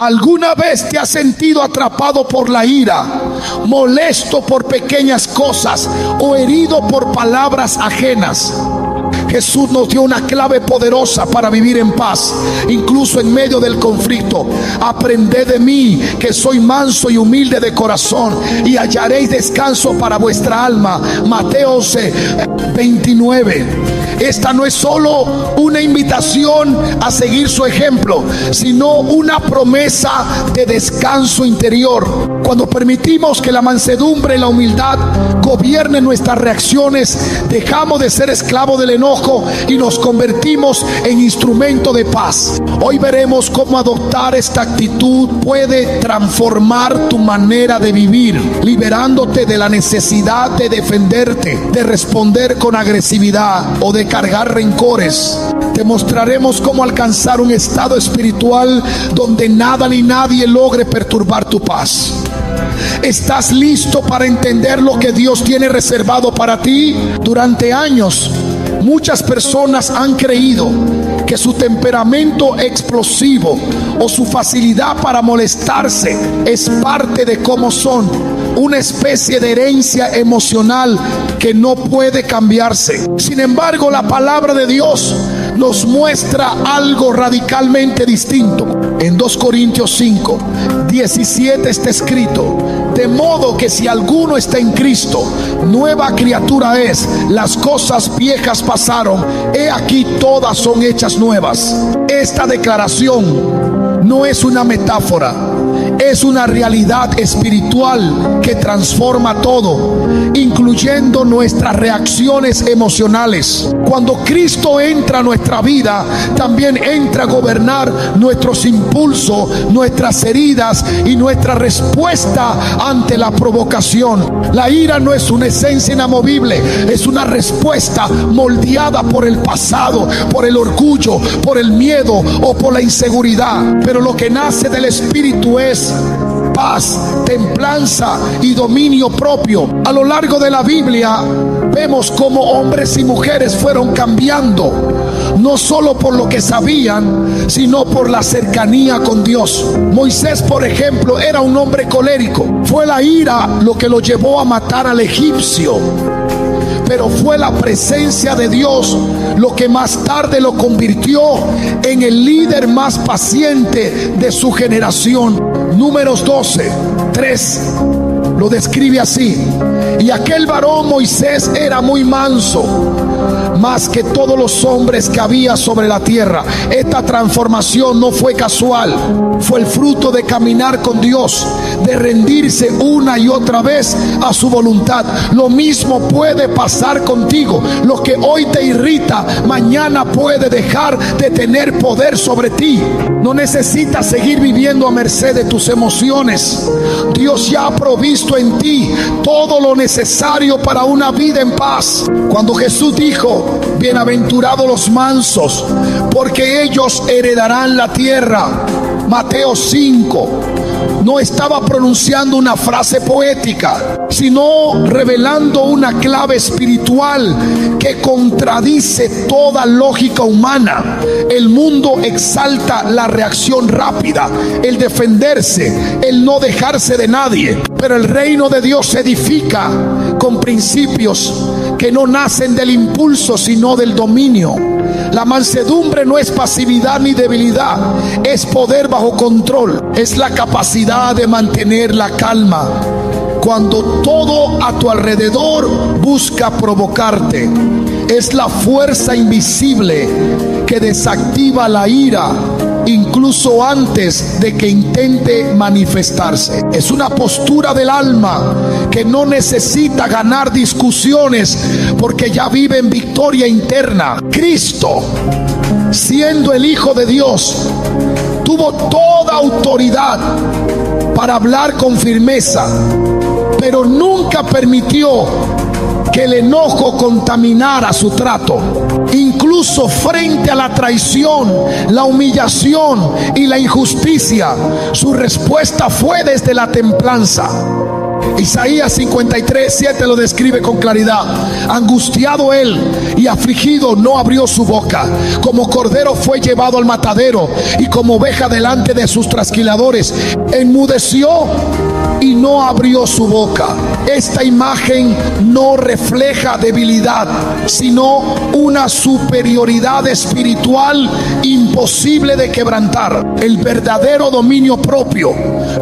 ¿Alguna vez te has sentido atrapado por la ira, molesto por pequeñas cosas o herido por palabras ajenas? Jesús nos dio una clave poderosa para vivir en paz, incluso en medio del conflicto. Aprended de mí, que soy manso y humilde de corazón, y hallaréis descanso para vuestra alma. Mateo 29. Esta no es solo una invitación a seguir su ejemplo, sino una promesa de descanso interior. Cuando permitimos que la mansedumbre y la humildad gobiernen nuestras reacciones, dejamos de ser esclavos del enojo y nos convertimos en instrumento de paz. Hoy veremos cómo adoptar esta actitud puede transformar tu manera de vivir, liberándote de la necesidad de defenderte, de responder con agresividad o de cargar rencores. Te mostraremos cómo alcanzar un estado espiritual donde nada ni nadie logre perturbar tu paz. ¿Estás listo para entender lo que Dios tiene reservado para ti? Durante años, muchas personas han creído que su temperamento explosivo o su facilidad para molestarse es parte de cómo son, una especie de herencia emocional que no puede cambiarse. Sin embargo, la palabra de Dios nos muestra algo radicalmente distinto. En 2 Corintios 5, 17 está escrito: de modo que si alguno está en Cristo, nueva criatura es. Las cosas viejas pasaron, he aquí todas son hechas nuevas. Esta declaración no es una metáfora, es una realidad espiritual que transforma todo, incluyendo nuestras reacciones emocionales. Cuando Cristo entra a nuestra vida, también entra a gobernar nuestros impulsos, nuestras heridas y nuestra respuesta ante la provocación. La ira no es una esencia inamovible, es una respuesta moldeada por el pasado, por el orgullo, por el miedo o por la inseguridad. Pero lo que nace del Espíritu es paz, templanza y dominio propio. A lo largo de la Biblia vemos cómo hombres y mujeres fueron cambiando, no solo por lo que sabían, sino por la cercanía con Dios. Moisés, por ejemplo, era un hombre colérico. Fue la ira lo que lo llevó a matar al egipcio, pero fue la presencia de Dios lo que más tarde lo convirtió en el líder más paciente de su generación. Números 12, 3 lo describe así: y aquel varón Moisés era muy manso, más que todos los hombres que había sobre la tierra. Esta transformación no fue casual, fue el fruto de caminar con Dios, de rendirse una y otra vez a su voluntad. Lo mismo puede pasar contigo. Lo que hoy te irrita, mañana puede dejar de tener poder sobre ti. No necesitas seguir viviendo a merced de tus emociones. Dios ya ha provisto en ti todo lo necesario para una vida en paz. Cuando Jesús dijo: bienaventurados los mansos, porque ellos heredarán la tierra, Mateo 5, no estaba pronunciando una frase poética, sino revelando una clave espiritual que contradice toda lógica humana. El mundo exalta la reacción rápida, el defenderse, el no dejarse de nadie, pero el reino de Dios se edifica con principios que no nacen del impulso, sino del dominio. La mansedumbre no es pasividad ni debilidad, es poder bajo control, es la capacidad de mantener la calma cuando todo a tu alrededor busca provocarte. Es la fuerza invisible que desactiva la ira incluso antes de que intente manifestarse. Es una postura del alma que no necesita ganar discusiones porque ya vive en victoria interna. Cristo, siendo el Hijo de Dios, tuvo toda autoridad para hablar con firmeza, pero nunca permitió que el enojo contaminara su trato. Incluso frente a la traición, la humillación y la injusticia, su respuesta fue desde la templanza. Isaías 53:7 lo describe con claridad. Angustiado él y afligido, no abrió su boca. Como cordero fue llevado al matadero, y como oveja delante de sus trasquiladores, enmudeció y no abrió su boca. Esta imagen no refleja debilidad, sino una superioridad espiritual imposible de quebrantar. El verdadero dominio propio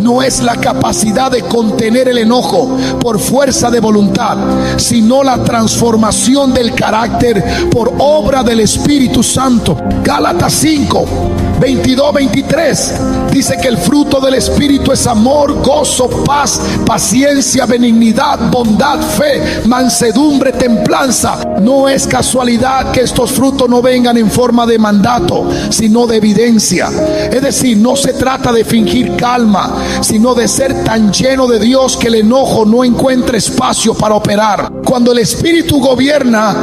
no es la capacidad de contener el enojo por fuerza de voluntad, sino la transformación del carácter por obra del Espíritu Santo. Gálatas 5:22-23 dice que el fruto del Espíritu es amor, gozo, paz, paciencia, benignidad, bondad, fe, mansedumbre, templanza. No es casualidad que estos frutos no vengan en forma de mandato, sino de evidencia. Es decir, no se trata de fingir calma, sino de ser tan lleno de Dios que el enojo no encuentre espacio para operar. Cuando el Espíritu gobierna,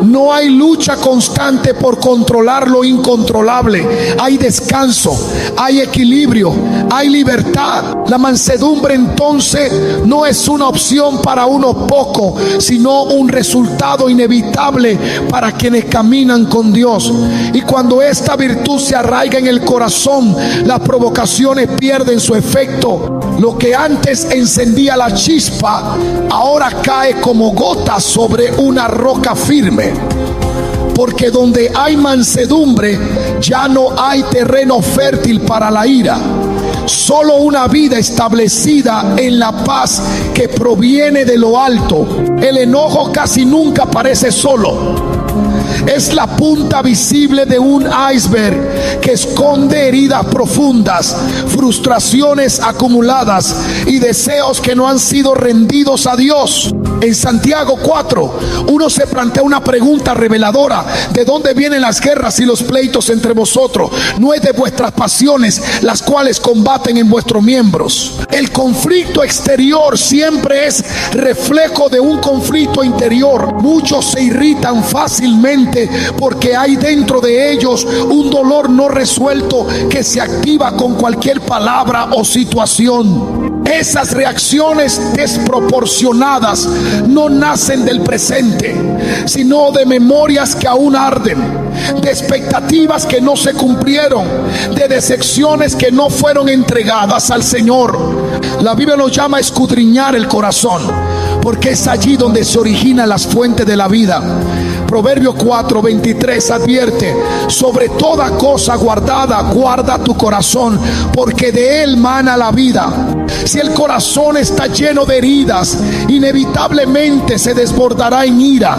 no hay lucha constante por controlar lo incontrolable. Hay descanso, hay equilibrio, hay libertad. La mansedumbre entonces no es una opción para unos pocos, sino un resultado inevitable para quienes caminan con Dios. Y cuando esta virtud se arraiga en el corazón, las provocaciones pierden su efecto. Lo que antes encendía la chispa, ahora cae como gotas sobre una roca firme. Porque donde hay mansedumbre, ya no hay terreno fértil para la ira. Solo una vida establecida en la paz que proviene de lo alto. El enojo casi nunca aparece solo. Es la punta visible de un iceberg que esconde heridas profundas, frustraciones acumuladas y deseos que no han sido rendidos a Dios. En Santiago 4, uno se plantea una pregunta reveladora: ¿de dónde vienen las guerras y los pleitos entre vosotros? No es de vuestras pasiones las cuales combaten en vuestros miembros. El conflicto exterior siempre es reflejo de un conflicto interior. Muchos se irritan fácilmente porque hay dentro de ellos un dolor no resuelto que se activa con cualquier palabra o situación. Esas reacciones desproporcionadas no nacen del presente, sino de memorias que aún arden, de expectativas que no se cumplieron, de decepciones que no fueron entregadas al Señor. La Biblia nos llama a escudriñar el corazón, porque es allí donde se originan las fuentes de la vida. Proverbios 4:23 advierte: sobre toda cosa guardada, guarda tu corazón, porque de él mana la vida. Si el corazón está lleno de heridas, inevitablemente se desbordará en ira.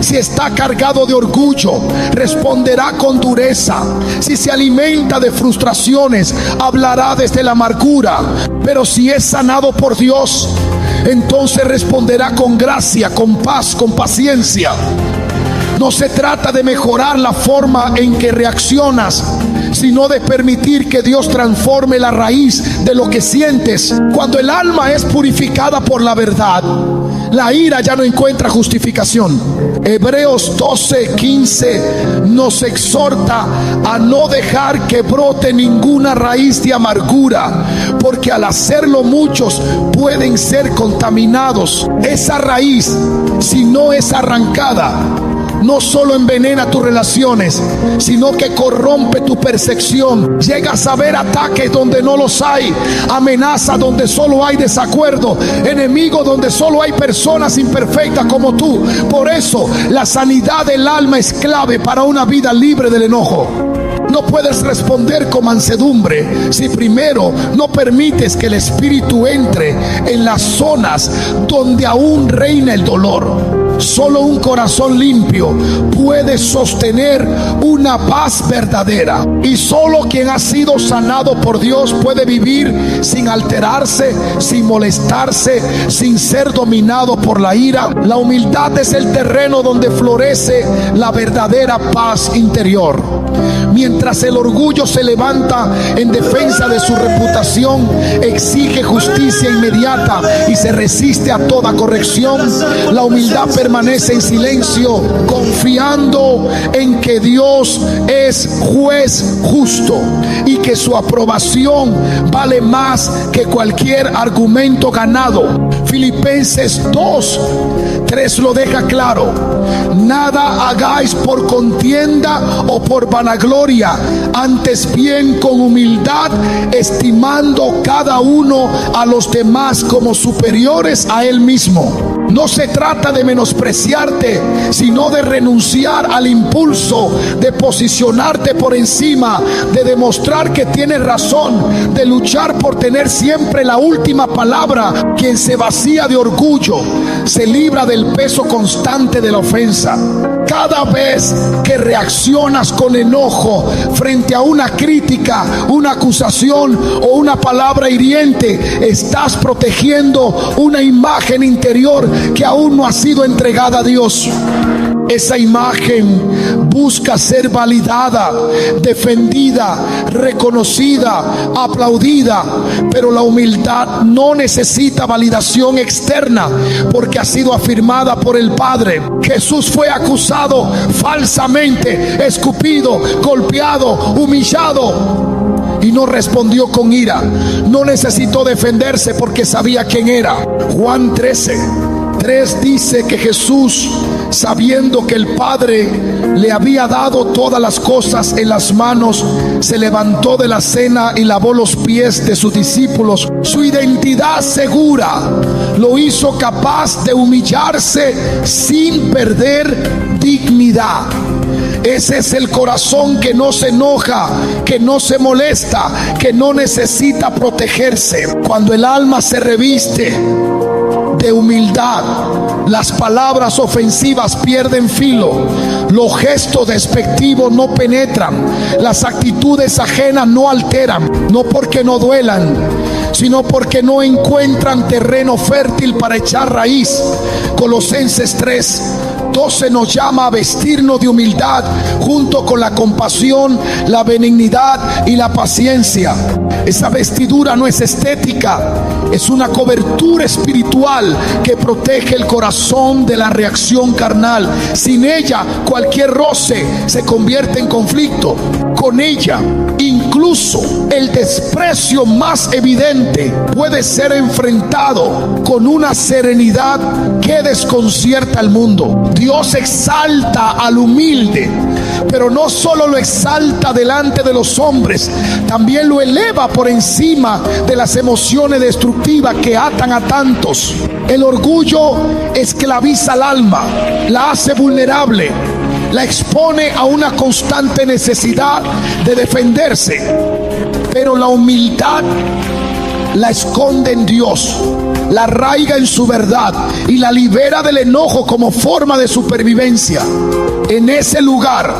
Si está cargado de orgullo, responderá con dureza. Si se alimenta de frustraciones, hablará desde la amargura. Pero si es sanado por Dios, entonces responderá con gracia, con paz, con paciencia. No se trata de mejorar la forma en que reaccionas, sino de permitir que Dios transforme la raíz de lo que sientes. Cuando el alma es purificada por la verdad, la ira ya no encuentra justificación. Hebreos 12:15 nos exhorta a no dejar que brote ninguna raíz de amargura, porque al hacerlo muchos pueden ser contaminados. Esa raíz, si no es arrancada, no solo envenena tus relaciones, sino que corrompe tu percepción. Llegas a ver ataques donde no los hay, amenaza donde solo hay desacuerdo, enemigo donde solo hay personas imperfectas como tú. Por eso la sanidad del alma es clave para una vida libre del enojo. No puedes responder con mansedumbre si primero no permites que el Espíritu entre en las zonas donde aún reina el dolor. Solo un corazón limpio puede sostener una paz verdadera, y solo quien ha sido sanado por Dios puede vivir sin alterarse, sin molestarse, sin ser dominado por la ira. La humildad es el terreno donde florece la verdadera paz interior. Mientras el orgullo se levanta en defensa de su reputación, exige justicia inmediata y se resiste a toda corrección, la humildad permanece en silencio, confiando en que Dios es juez justo y que su aprobación vale más que cualquier argumento ganado. Filipenses 2:3 lo deja claro: nada hagáis por contienda o por vanagloria, antes bien con humildad, estimando cada uno a los demás como superiores a él mismo. No se trata de menospreciarte, sino de renunciar al impulso de posicionarte por encima, de demostrar que tienes razón, de luchar por tener siempre la última palabra. Quien se vacía de orgullo se libra del peso constante de la ofensa. Cada vez que reaccionas con enojo frente a una crítica, una acusación o una palabra hiriente, estás protegiendo una imagen interior que aún no ha sido entregada a Dios. Esa imagen busca ser validada, defendida, reconocida, aplaudida, pero la humildad no necesita validación externa porque ha sido afirmada por el Padre. Jesús fue acusado falsamente, escupido, golpeado, humillado, y no respondió con ira. No necesitó defenderse porque sabía quién era. Juan 13:3 dice que Jesús, sabiendo que el Padre le había dado todas las cosas en las manos, se levantó de la cena y lavó los pies de sus discípulos. Su identidad segura lo hizo capaz de humillarse sin perder dignidad. Ese es el corazón que no se enoja, que no se molesta, que no necesita protegerse. Cuando el alma se reviste de humildad, las palabras ofensivas pierden filo, los gestos despectivos no penetran, las actitudes ajenas no alteran, no porque no duelan, sino porque no encuentran terreno fértil para echar raíz. Colosenses 3:12 nos llama a vestirnos de humildad junto con la compasión, la benignidad y la paciencia. Esa vestidura no es estética, es una cobertura espiritual que protege el corazón de la reacción carnal. Sin ella, cualquier roce se convierte en conflicto. Con ella, incluso el desprecio más evidente puede ser enfrentado con una serenidad que desconcierta al mundo. Dios exalta al humilde, pero no solo lo exalta delante de los hombres, también lo eleva por encima de las emociones destructivas que atan a tantos. El orgullo esclaviza al alma, la hace vulnerable, la expone a una constante necesidad de defenderse, pero la humildad la esconde en Dios, la arraiga en su verdad y la libera del enojo como forma de supervivencia. En ese lugar,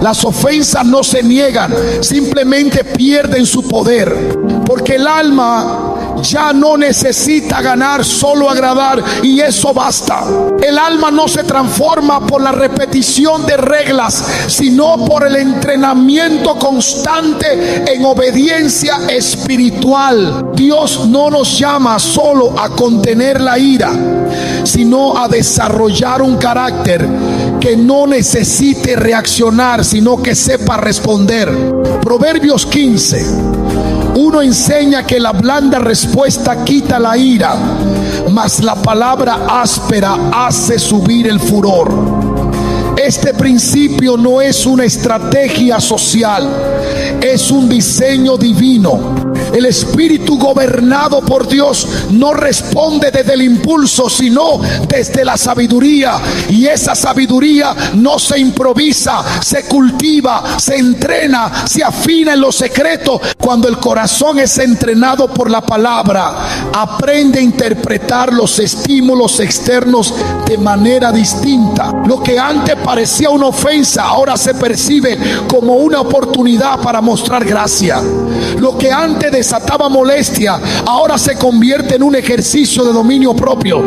las ofensas no se niegan, simplemente pierden su poder, porque el alma ya no necesita ganar, solo agradar, y eso basta. El alma no se transforma por la repetición de reglas, sino por el entrenamiento constante en obediencia espiritual. Dios no nos llama solo a contener la ira, sino a desarrollar un carácter que no necesite reaccionar, sino que sepa responder. Proverbios 15:1 enseña que la blanda respuesta quita la ira, mas la palabra áspera hace subir el furor. Este principio no es una estrategia social, es un diseño divino. El espíritu gobernado por Dios no responde desde el impulso, sino desde la sabiduría. Y esa sabiduría no se improvisa, se cultiva, se entrena, se afina en lo secreto. Cuando el corazón es entrenado por la palabra, aprende a interpretar los estímulos externos de manera distinta. Lo que antes parecía una ofensa, ahora se percibe como una oportunidad para mostrar gracia. Lo que antes desataba molestia, ahora se convierte en un ejercicio de dominio propio.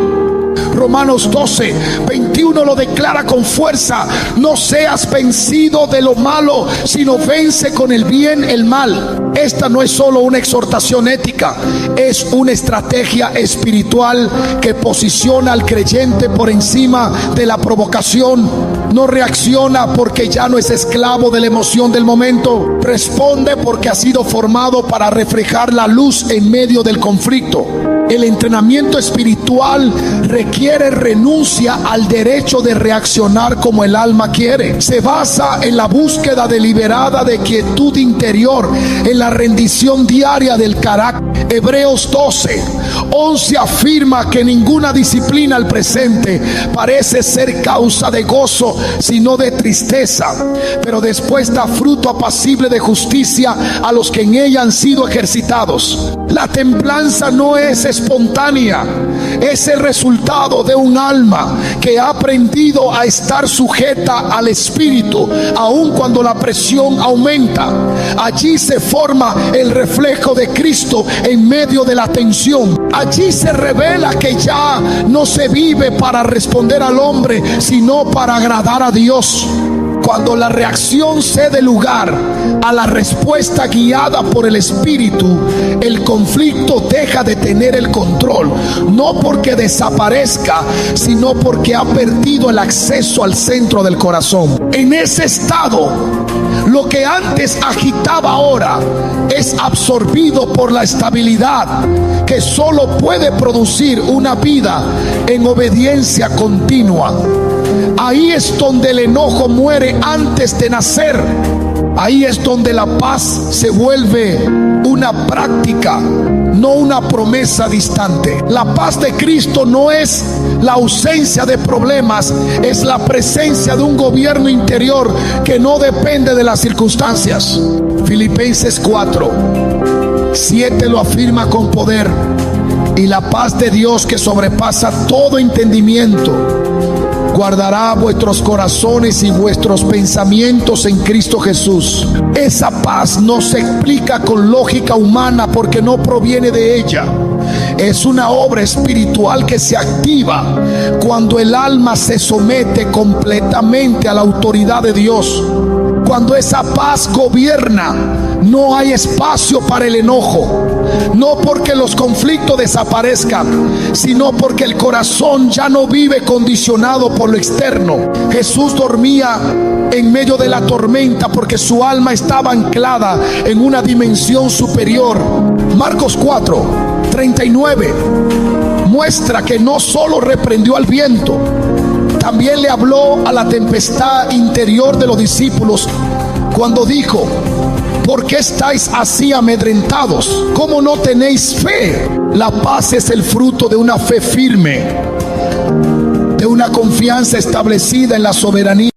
Romanos 12:21 21 lo declara con fuerza: no seas vencido de lo malo, sino vence con el bien el mal. Esta no es solo una exhortación ética, es una estrategia espiritual que posiciona al creyente por encima de la provocación. No reacciona porque ya no es esclavo de la emoción del momento. Responde porque ha sido formado para reflejar la luz en medio del conflicto. El entrenamiento espiritual requiere renuncia al derecho de reaccionar como el alma quiere. Se basa en la búsqueda deliberada de quietud interior, en la rendición diaria del carácter. Hebreos 12:11 afirma que ninguna disciplina al presente parece ser causa de gozo, sino de tristeza, pero después da fruto apacible de justicia a los que en ella han sido ejercitados. La templanza no es espontánea, es el resultado de un alma que ha aprendido a estar sujeta al espíritu, aun cuando la presión aumenta. Allí se forma el reflejo de Cristo en medio de la tensión. Allí se revela que ya no se vive para responder al hombre, sino para agradar a Dios. Cuando la reacción cede lugar a la respuesta guiada por el Espíritu, el conflicto deja de tener el control, no porque desaparezca, sino porque ha perdido el acceso al centro del corazón. En ese estado, lo que antes agitaba ahora es absorbido por la estabilidad que solo puede producir una vida en obediencia continua. Ahí es donde el enojo muere antes de nacer. Ahí es donde la paz se vuelve una práctica, no una promesa distante. La paz de Cristo no es la ausencia de problemas, es la presencia de un gobierno interior que no depende de las circunstancias. Filipenses 4:7 lo afirma con poder: y la paz de Dios, que sobrepasa todo entendimiento, guardará vuestros corazones y vuestros pensamientos en Cristo Jesús. Esa paz no se explica con lógica humana porque no proviene de ella. Es una obra espiritual que se activa cuando el alma se somete completamente a la autoridad de Dios. Cuando esa paz gobierna, no hay espacio para el enojo. No porque los conflictos desaparezcan, sino porque el corazón ya no vive condicionado por lo externo. Jesús dormía en medio de la tormenta porque su alma estaba anclada en una dimensión superior. Marcos 4:39 muestra que no solo reprendió al viento, también le habló a la tempestad interior de los discípulos cuando dijo: ¿por qué estáis así amedrentados? ¿Cómo no tenéis fe? La paz es el fruto de una fe firme, de una confianza establecida en la soberanía